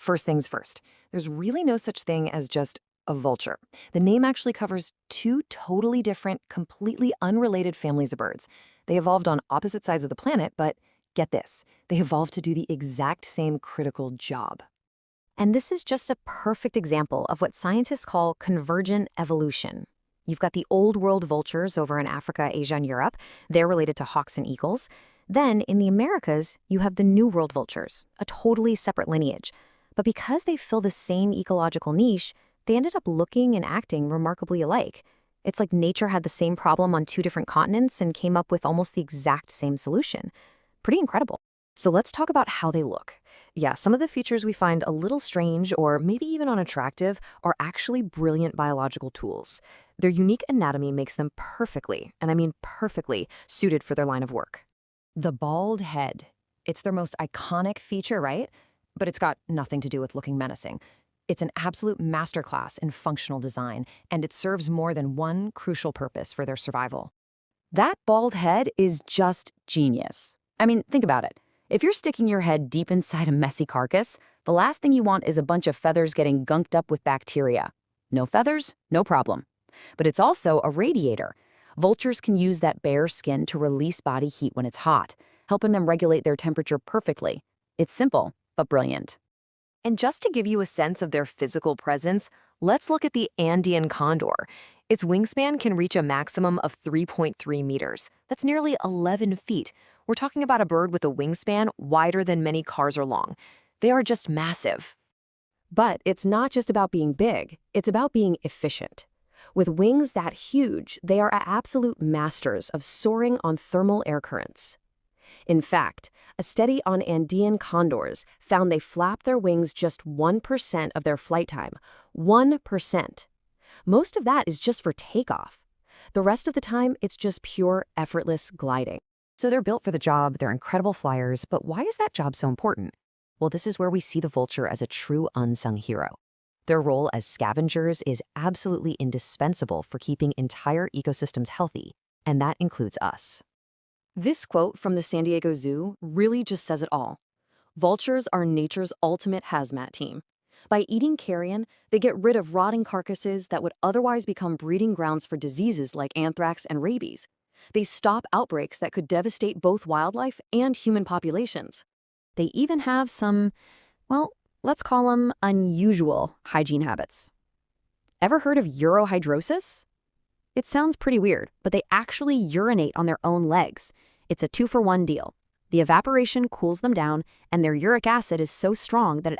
First things first, there's really no such thing as just a vulture. The name actually covers two totally different, completely unrelated families of birds. They evolved on opposite sides of the planet, but get this, they evolved to do the exact same critical job. And this is just a perfect example of what scientists call convergent evolution. You've got the old world vultures over in Africa, Asia, and Europe. They're related to hawks and eagles. Then, in the Americas, you have the New World vultures, a totally separate lineage. But because they fill the same ecological niche, they ended up looking and acting remarkably alike. It's like nature had the same problem on two different continents and came up with almost the exact same solution. Pretty incredible. So let's talk about how they look. Yeah, some of the features we find a little strange or maybe even unattractive are actually brilliant biological tools. Their unique anatomy makes them perfectly, and I mean perfectly, suited for their line of work. The bald head. It's their most iconic feature, right? But it's got nothing to do with looking menacing. It's an absolute masterclass in functional design, and it serves more than one crucial purpose for their survival. That bald head is just genius. I mean, think about it. If you're sticking your head deep inside a messy carcass, the last thing you want is a bunch of feathers getting gunked up with bacteria. No feathers? No problem. But it's also a radiator. Vultures can use that bare skin to release body heat when it's hot, helping them regulate their temperature perfectly. It's simple, but brilliant. And just to give you a sense of their physical presence, let's look at the Andean condor. Its wingspan can reach a maximum of 3.3 meters. That's nearly 11 feet. We're talking about a bird with a wingspan wider than many cars are long. They are just massive. But it's not just about being big, it's about being efficient. With wings that huge, they are absolute masters of soaring on thermal air currents. In fact, a study on Andean condors found they flap their wings just 1% of their flight time. 1%. Most of that is just for takeoff. The rest of the time, it's just pure, effortless gliding. So they're built for the job, they're incredible flyers, but why is that job so important? Well, this is where we see the vulture as a true unsung hero. Their role as scavengers is absolutely indispensable for keeping entire ecosystems healthy, and that includes us. This quote from the San Diego Zoo really just says it all. Vultures are nature's ultimate hazmat team. By eating carrion, they get rid of rotting carcasses that would otherwise become breeding grounds for diseases like anthrax and rabies. They stop outbreaks that could devastate both wildlife and human populations. They even have some, well, let's call them unusual hygiene habits. Ever heard of urohydrosis? It sounds pretty weird, but they actually urinate on their own legs. It's a 2-for-1 deal. The evaporation cools them down, and their uric acid is so strong that it